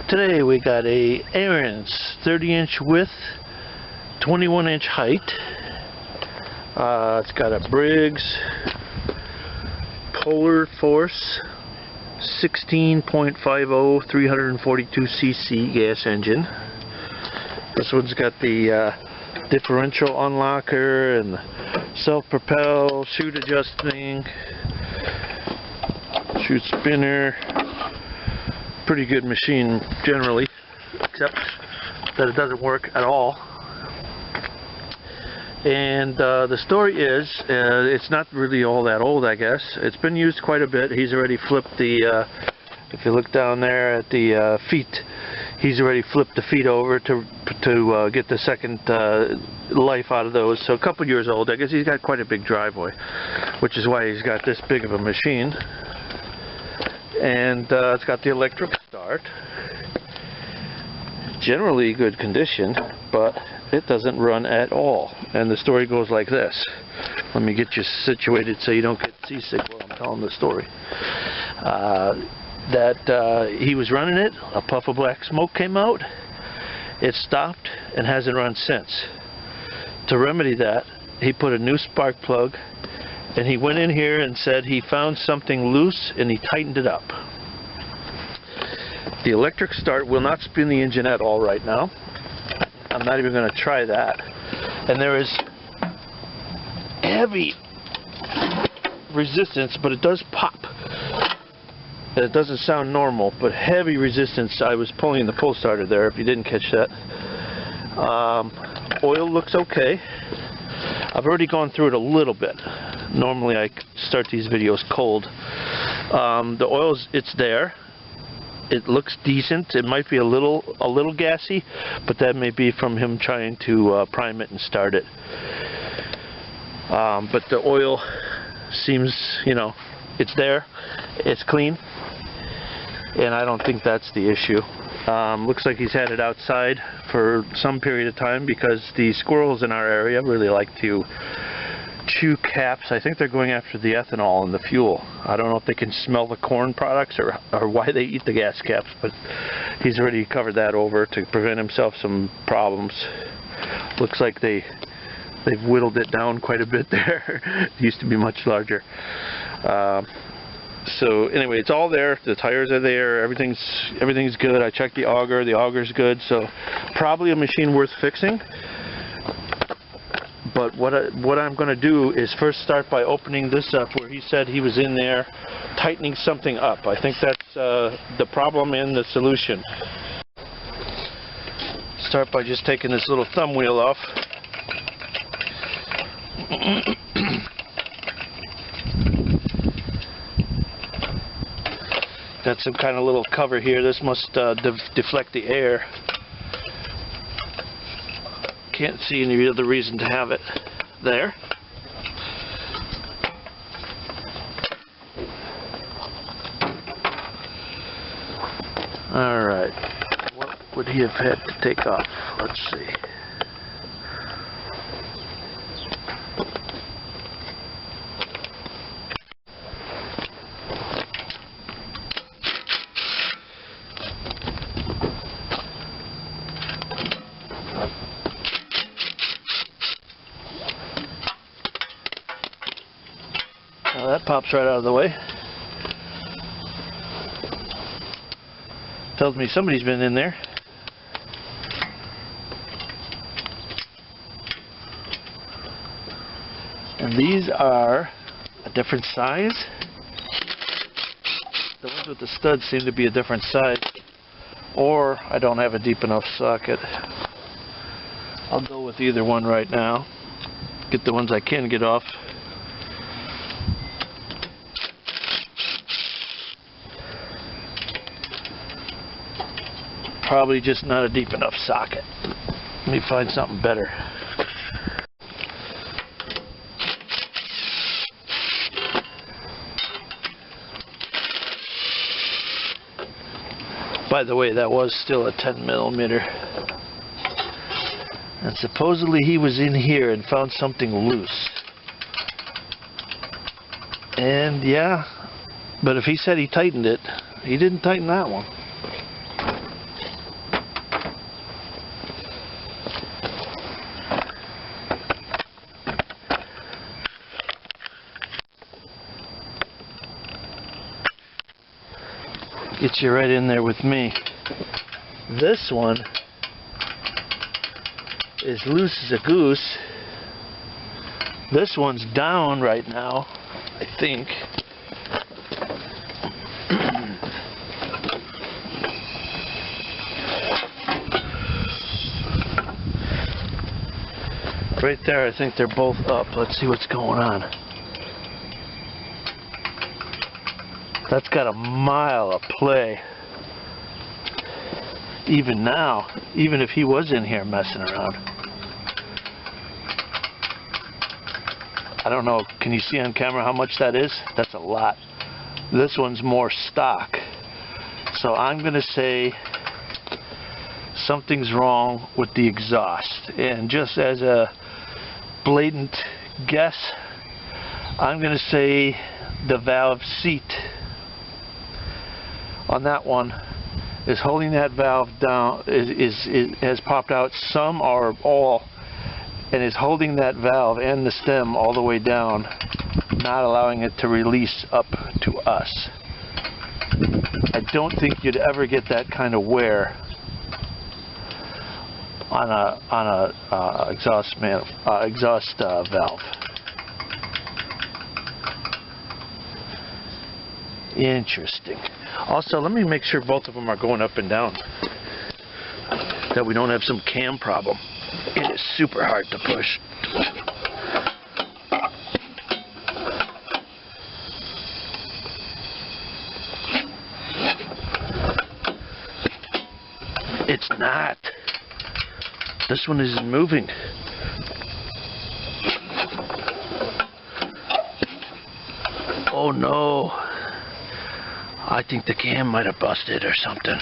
Today we got a Ariens 30-inch width, 21-inch height. It's got a Briggs Polar Force 16.50 342cc gas engine. This one's got the differential unlocker and self-propel, chute adjusting, chute spinner. Pretty good machine generally, except that it doesn't work at all. And the story is, it's not really all that old, I guess. It's been used quite a bit. He's already flipped the, if you look down there at the feet, he's already flipped the feet over to get the second life out of those. So a couple years old. I guess he's got quite a big driveway, which is why he's got this big of a machine. And it's got the electric start. Generally good condition, but it doesn't run at all. And the story goes like this. Let me get you situated so you don't get seasick while I'm telling the story. He was running it, a puff of black smoke came out, it stopped and hasn't run since. To remedy that, he put a new spark plug, and he went in here and said he found something loose and he tightened it up. The electric start will not spin the engine at all right now. I'm not even going to try that. And there is heavy resistance, but it does pop. And it doesn't sound normal, but heavy resistance. I was pulling the pull starter there, if you didn't catch that. Oil looks okay. I've already gone through it a little bit. Normally I start these videos cold. The oil's, it's there. It looks decent. It might be a little gassy, but that may be from him trying to prime it and start it. But the oil seems, you know, it's there. It's clean, and I don't think that's the issue. Looks like he's had it outside for some period of time because the squirrels in our area really like to chew caps. I think they're going after the ethanol and the fuel. I don't know if they can smell the corn products or why they eat the gas caps, but he's already covered that over to prevent himself some problems. Looks like they've whittled it down quite a bit there. It used to be much larger. So anyway, it's all there. The tires are there. Everything's good. I checked the auger. The auger's good. So probably a machine worth fixing. But what I'm going to do is first start by opening this up where he said he was in there tightening something up. I think that's the problem and the solution. Start by just taking this little thumb wheel off. Got some kind of little cover here. This must deflect the air. Can't see any other reason to have it there. Alright, what would he have had to take off? Let's see. Now that pops right out of the way. Tells me somebody's been in there. And these are a different size. The ones with the studs seem to be a different size. Or I don't have a deep enough socket. I'll go with either one right now. Get the ones I can get off. Probably just not a deep enough socket. Let me find something better. By the way, that was still a 10mm. And supposedly he was in here and found something loose. And yeah, but if he said he tightened it, he didn't tighten that one. Get you right in there with me. This one is loose as a goose. This one's down right now, I think. Right there, I think they're both up. Let's see what's going on. That's got a mile of play. Even now, even if he was in here messing around. I don't know, can you see on camera how much that is? That's a lot. This one's more stock. So I'm going to say something's wrong with the exhaust. And just as a blatant guess, I'm going to say the valve seat on that one is holding that valve down, has popped out some or all, and is holding that valve and the stem all the way down, not allowing it to release up to us. I don't think you'd ever get that kind of wear on a exhaust valve. Interesting. Also, let me make sure both of them are going up and down, that we don't have some cam problem. It is super hard to push. It's not. This one isn't moving. Oh no. I think the cam might have busted or something.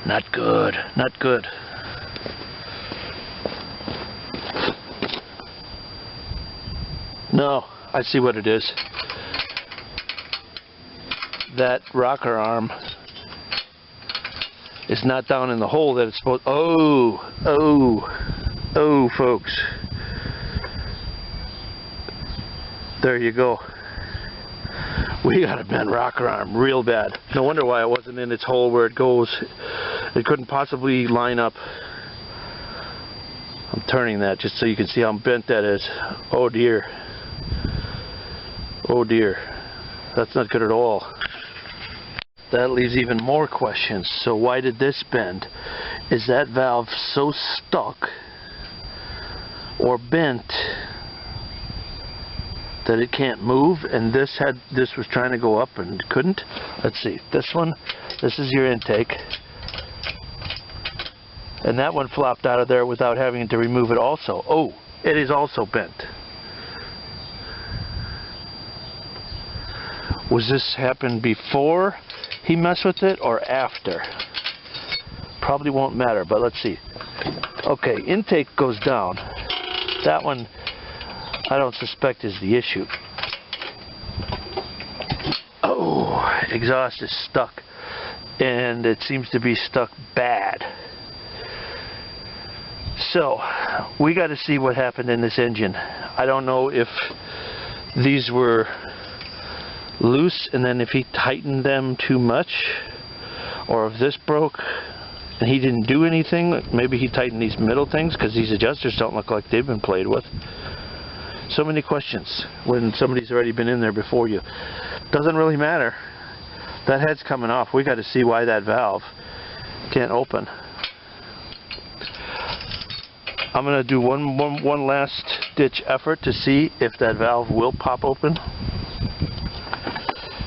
Not good. Not good. No, I see what it is. That rocker arm is not down in the hole that it's supposed. Oh, folks. There you go. We got a bent rocker arm real bad. No wonder why it wasn't in its hole where it goes. It couldn't possibly line up. I'm turning that just so you can see how bent that is. Oh dear. Oh dear. That's not good at all. That leaves even more questions. So why did this bend? Is that valve so stuck or bent that it can't move, and this was trying to go up and couldn't? Let's see. This one, this is your intake. And that one flopped out of there without having to remove it also. Oh, it is also bent. Was this happen before he messed with it or after? Probably won't matter, but let's see. Okay, intake goes down. That one I don't suspect is the issue. Oh, exhaust is stuck, and it seems to be stuck bad. So we got to see what happened in this engine. I don't know if these were loose and then if he tightened them too much, or if this broke and he didn't do anything. Maybe he tightened these middle things, because these adjusters don't look like they've been played with. So many questions when somebody's already been in there before you. Doesn't really matter. That head's coming off. We got to see why that valve can't open. I'm going to do one last ditch effort to see if that valve will pop open.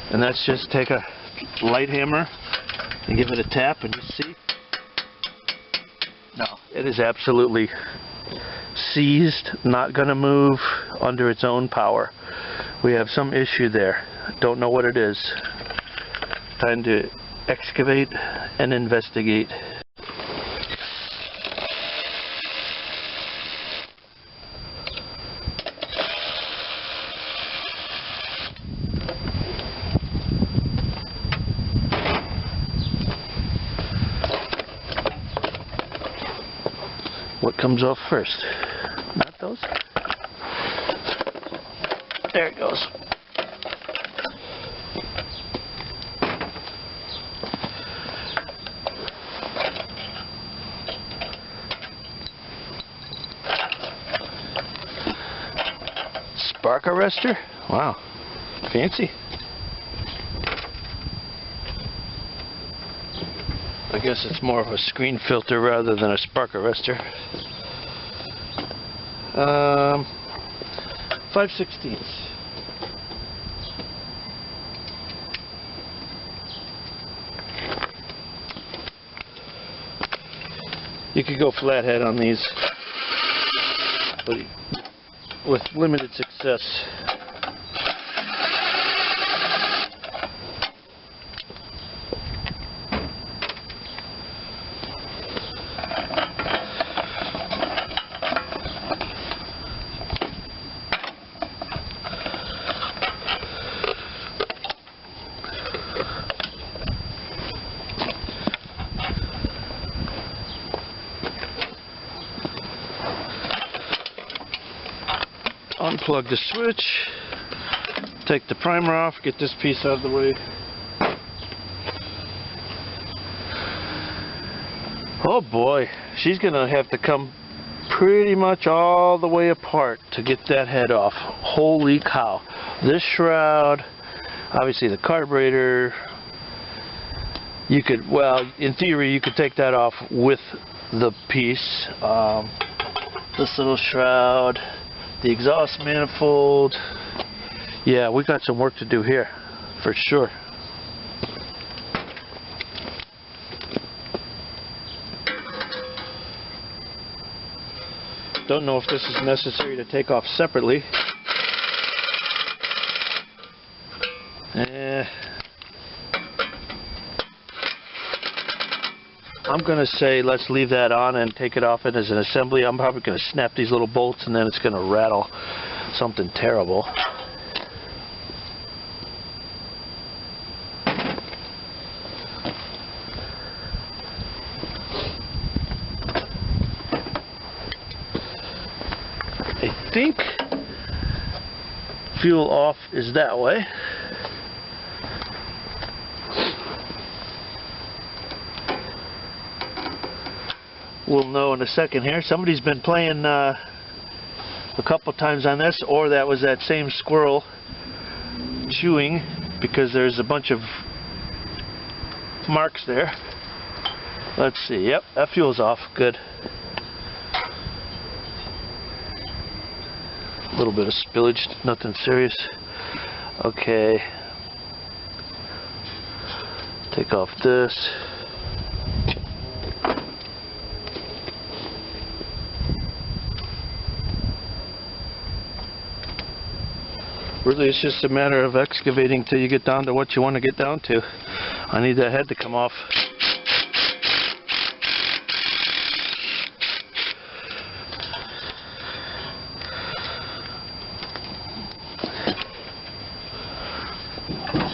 And that's just take a light hammer and give it a tap and just see. No, it is absolutely seized, not going to move under its own power. We have some issue there. Don't know what it is. Time to excavate and investigate. What comes off first? Not those? There it goes. spark arrestor? Wow, fancy. I guess it's more of a screen filter rather than a spark arrestor. 5/16. You could go flathead on these, but with limited success. Unplug the switch, take the primer off, get this piece out of the way. Oh boy, she's gonna have to come pretty much all the way apart to get that head off. Holy cow. This shroud, obviously the carburetor, you could, well, in theory you could take that off with the piece. This little shroud, the exhaust manifold. Yeah, we got some work to do here, for sure. Don't know if this is necessary to take off separately. I'm going to say let's leave that on and take it off as an assembly. I'm probably going to snap these little bolts and then it's going to rattle something terrible. I think fuel off is that way. We'll know in a second here. Somebody's been playing a couple times on this, or that was that same squirrel chewing, because there's a bunch of marks there. Let's see. Yep, that fuel's off. Good. A little bit of spillage, nothing serious. Okay. Take off this. Really, it's just a matter of excavating till you get down to what you want to get down to. I need that head to come off.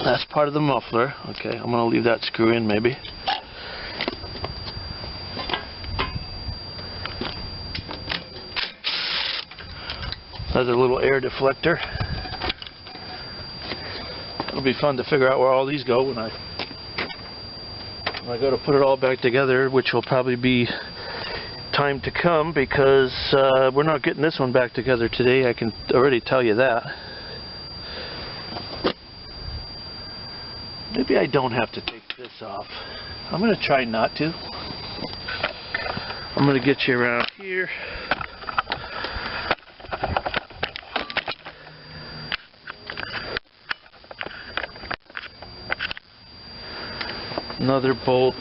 That's part of the muffler. Okay, I'm going to leave that screw in maybe. Another little air deflector. It'll be fun to figure out where all these go when I go to put it all back together, which will probably be time to come, because we're not getting this one back together today. I can already tell you that. Maybe I don't have to take this off. I'm going to try not to. I'm going to get you around here. Another bolt.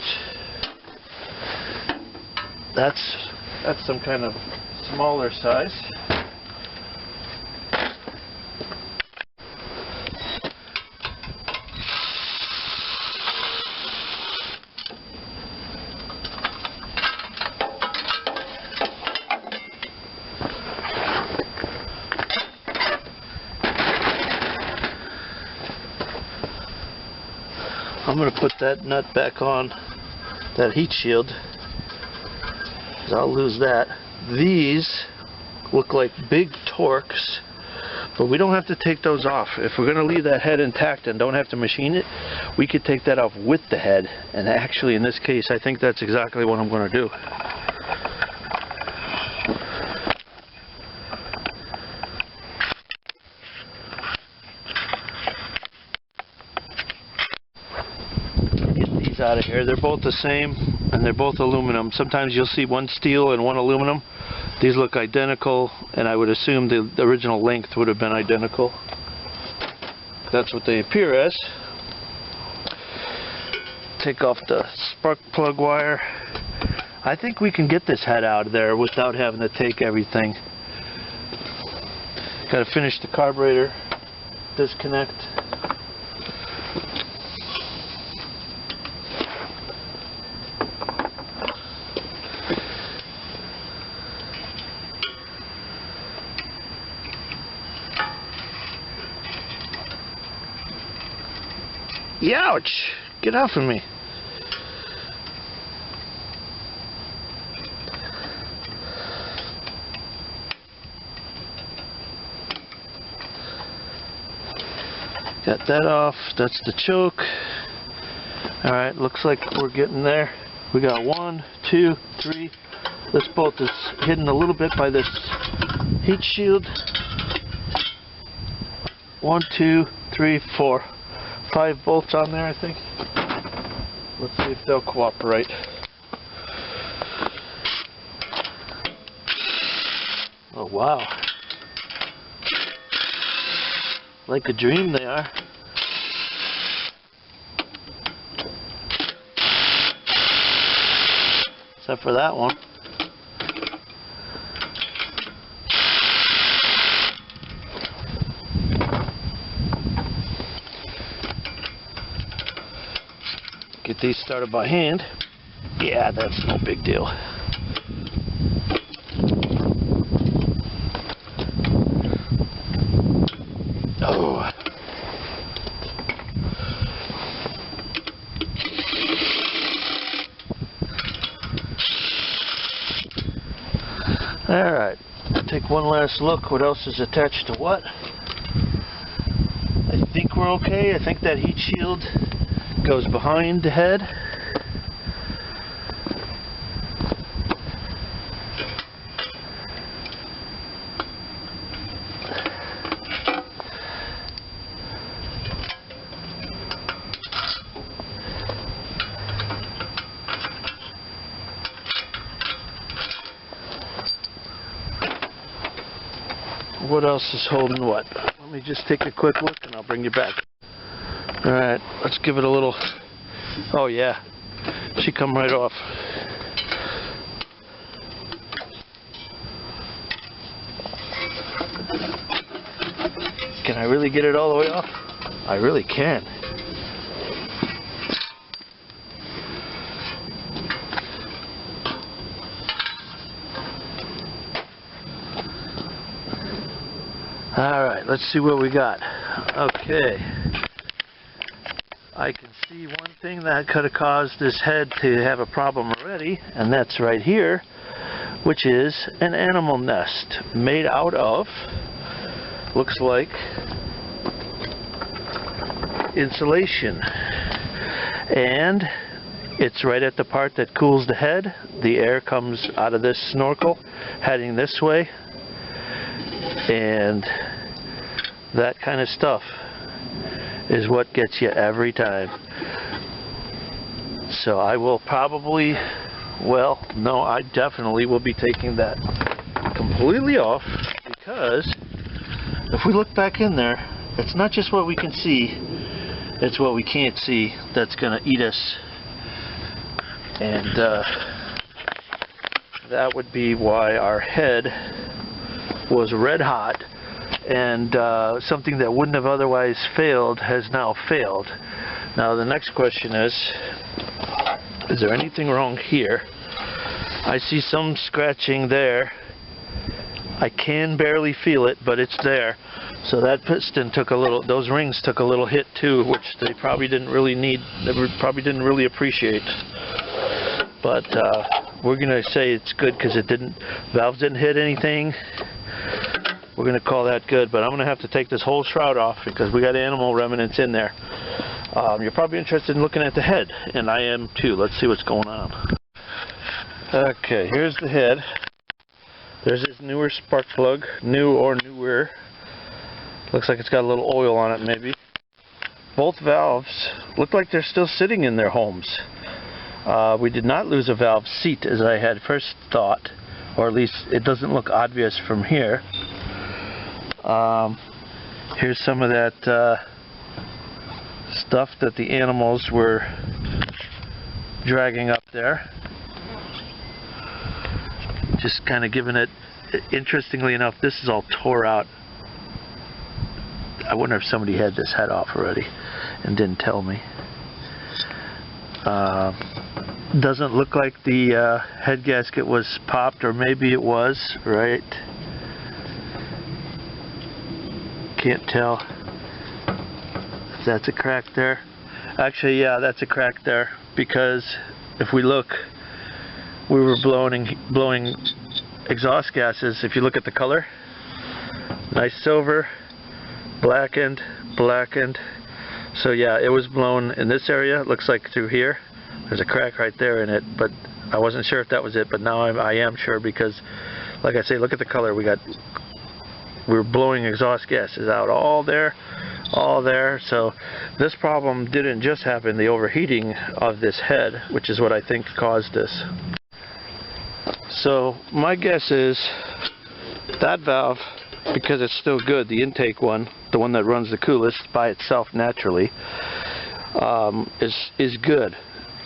That's some kind of smaller size. I'm going to put that nut back on that heat shield, 'cause I'll lose that. These look like big Torx, but we don't have to take those off. If we're going to leave that head intact and don't have to machine it, we could take that off with the head. And actually, in this case, I think that's exactly what I'm going to do. here. They're both the same, and they're both aluminum. Sometimes you'll see one steel and one aluminum. These look identical, and I would assume the original length would have been identical. That's what they appear as. Take off the spark plug wire. I think we can get this head out of there without having to take everything. Got to finish the carburetor disconnect. Ouch! Get off of me. Got that off. That's the choke. Alright, looks like we're getting there. We got 1, 2, 3. This bolt is hidden a little bit by this heat shield. 1, 2, 3, 4. 5 bolts on there, I think. Let's see if they'll cooperate. Oh wow. Like a dream they are. Except for that one. Get these started by hand. Yeah, that's no big deal. Oh. Alright, take one last look. What else is attached to what? I think we're okay. I think that heat shield goes behind the head. What else is holding what? Let me just take a quick look and I'll bring you back. Alright, let's give it a little... Oh yeah, she come right off. Can I really get it all the way off? I really can. Alright, let's see what we got. Okay. I can see one thing that could have caused this head to have a problem already, and that's right here, which is an animal nest made out of, looks like, insulation. And it's right at the part that cools the head. The air comes out of this snorkel heading this way, and that kind of stuff is what gets you every time. So I will probably, well, no, I definitely will be taking that completely off, because if we look back in there, it's not just what we can see, it's what we can't see that's going to eat us. And that would be why our head was red hot, and something that wouldn't have otherwise failed has now failed. Now the next question is there anything wrong here? I see some scratching there. I can barely feel it, but it's there. So that piston took a little, those rings took a little hit too, which they probably didn't really need, they probably didn't really appreciate. But we're going to say it's good because it didn't, valves didn't hit anything. We're going to call that good, but I'm going to have to take this whole shroud off because we got animal remnants in there. You're probably interested in looking at the head, and I am too. Let's see what's going on. Okay, here's the head. There's this newer spark plug, new or newer. Looks like it's got a little oil on it maybe. Both valves look like they're still sitting in their homes. We did not lose a valve seat as I had first thought, or at least it doesn't look obvious from here. Here's some of that stuff that the animals were dragging up there. Just kind of giving it, interestingly enough, this is all tore out. I wonder if somebody had this head off already and didn't tell me. Doesn't look like the head gasket was popped, or maybe it was, right? Can't tell if that's a crack there. Actually, yeah, that's a crack there, because if we look, we were blowing exhaust gases. If you look at the color, nice silver, blackened. So yeah, it was blown in this area. It looks like through here. There's a crack right there in it, but I wasn't sure if that was it, but now I am sure, because like I say, look at the color. We were blowing exhaust gases out all there. So this problem didn't just happen, the overheating of this head, which is what I think caused this. So my guess is that valve, because it's still good, the intake one, the one that runs the coolest by itself naturally, is good.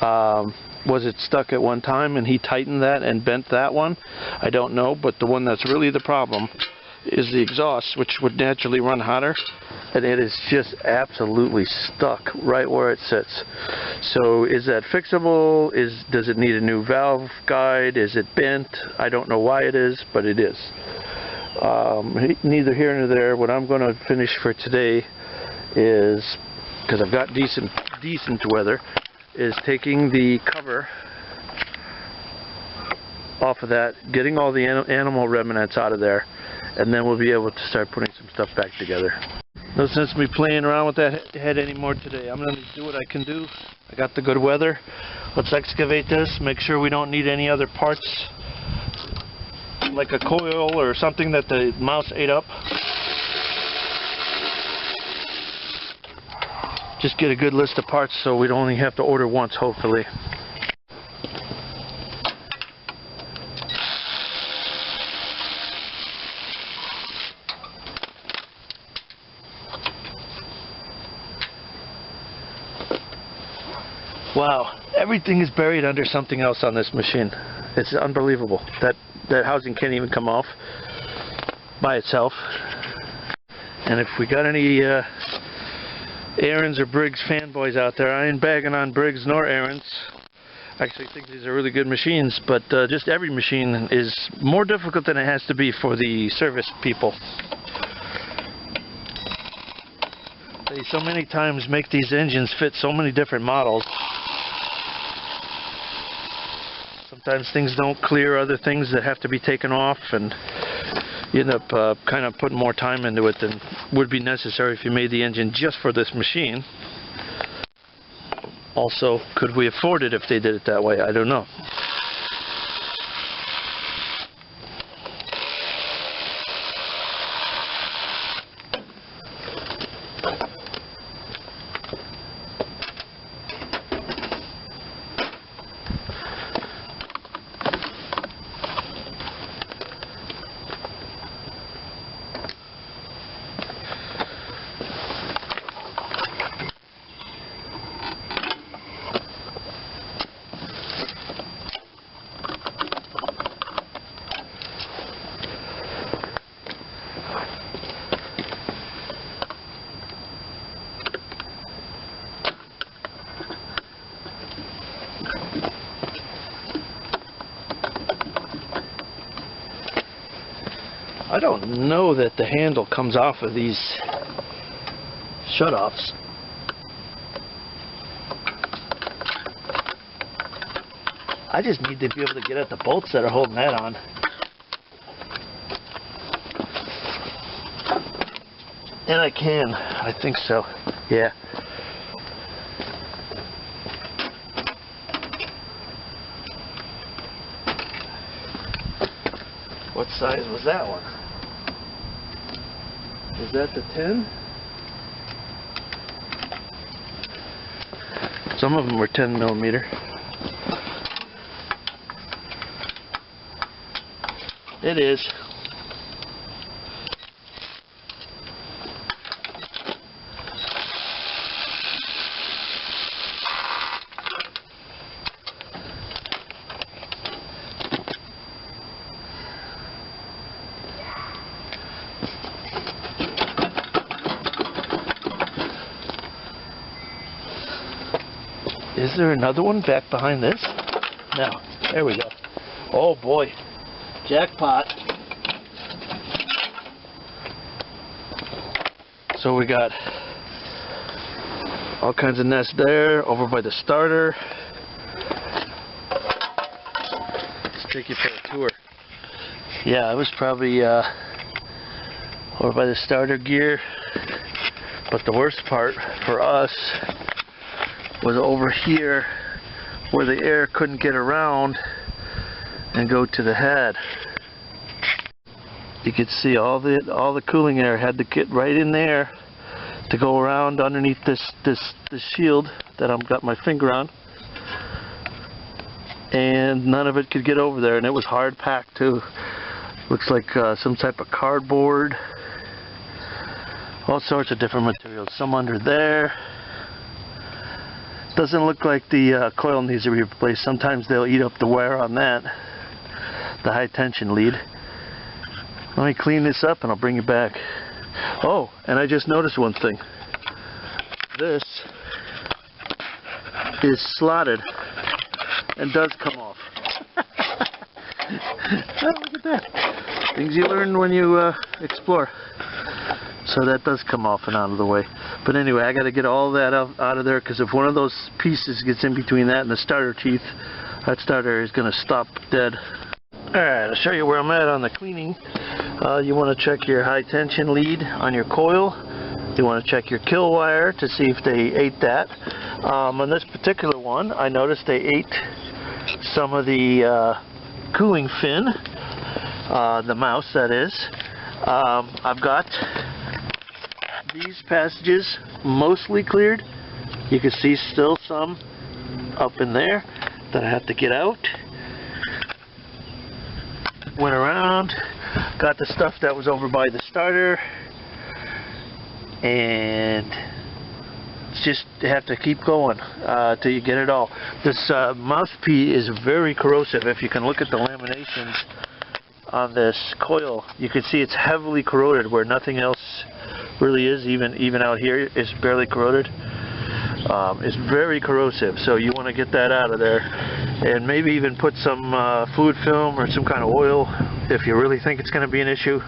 Was it stuck at one time and he tightened that and bent that one? I don't know, but the one that's really the problem is the exhaust, which would naturally run hotter, and it is just absolutely stuck right where it sits. So is that fixable? Does it need a new valve guide? Is it bent? I don't know why it is, but it is. Neither here nor there. What I'm going to finish for today is, because I've got decent weather, is taking the cover off of that, getting all the animal remnants out of there, and then we'll be able to start putting some stuff back together. No sense me playing around with that head anymore today. I'm going to do what I can do. I got the good weather. Let's excavate this, make sure we don't need any other parts, like a coil or something that the mouse ate up. Just get a good list of parts so we don't only have to order once, hopefully. Wow, everything is buried under something else on this machine. It's unbelievable. That housing can't even come off by itself. And if we got any Ariens or Briggs fanboys out there, I ain't bagging on Briggs nor Ariens. I actually think these are really good machines, but just every machine is more difficult than it has to be for the service people. They so many times make these engines fit so many different models. Sometimes things don't clear other things that have to be taken off, and you end up kind of putting more time into it than would be necessary if you made the engine just for this machine. Also, could we afford it if they did it that way? I don't know. I don't know that the handle comes off of these shutoffs. I just need to be able to get at the bolts that are holding that on. And I can. I think so. Yeah. What size was that one? Is that the 10? Some of them were 10 millimeter. It is. Is there another one back behind this? No. There we go. Oh boy. Jackpot. So we got all kinds of nests there, over by the starter. Let's take you for a tour. Yeah, it was probably over by the starter gear. But the worst part for us was over here where the air couldn't get around and go to the head. You could see all the cooling air had to get right in there to go around underneath this shield that I've got my finger on, and none of it could get over there, and it was hard packed too. Looks like some type of cardboard, all sorts of different materials, some under there. Doesn't look like the coil needs to be replaced. Sometimes they'll eat up the wire on that, the high tension lead. Let me clean this up and I'll bring you back. Oh, and I just noticed one thing. This is slotted and does come off. Oh, look at that. Things you learn when you explore. So that does come off and out of the way. But anyway, I got to get all that out of there, because if one of those pieces gets in between that and the starter teeth, that starter is going to stop dead. Alright, I'll show you where I'm at on the cleaning. You want to check your high tension lead on your coil. You want to check your kill wire to see if they ate that. On this particular one, I noticed they ate some of the cooling fin, the mouse that is. I've got these passages mostly cleared. You can see still some up in there that I have to get out. Went around, got the stuff that was over by the starter, and just have to keep going till you get it all. This mouthpiece is very corrosive. If you can look at the laminations on this coil, you can see it's heavily corroded where nothing else really is. Even out here is barely corroded. It's very corrosive, so you want to get that out of there, and maybe even put some fluid film or some kind of oil if you really think it's going to be an issue.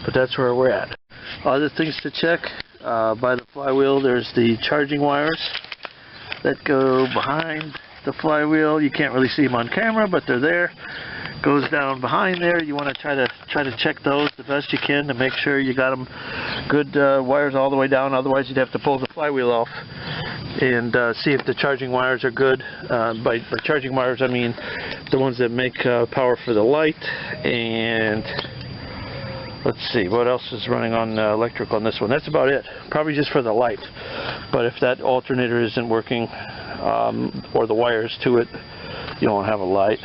But that's where we're at. Other things to check, by the flywheel there's the charging wires that go behind the flywheel. You can't really see them on camera, but they're there. Goes down behind there. You want to try to check those the best you can to make sure you got them good wires all the way down. Otherwise you'd have to pull the flywheel off and see if the charging wires are good. By charging wires I mean the ones that make power for the light. And let's see, what else is running on electric on this one? That's about it. Probably just for the light. But if that alternator isn't working, or the wires to it, you won't have a light.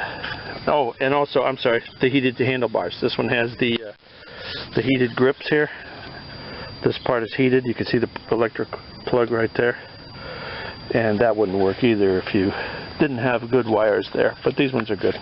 Oh, and also, I'm sorry, the heated handlebars. This one has the heated grips here. This part is heated. You can see the electric plug right there. And that wouldn't work either if you didn't have good wires there. But these ones are good.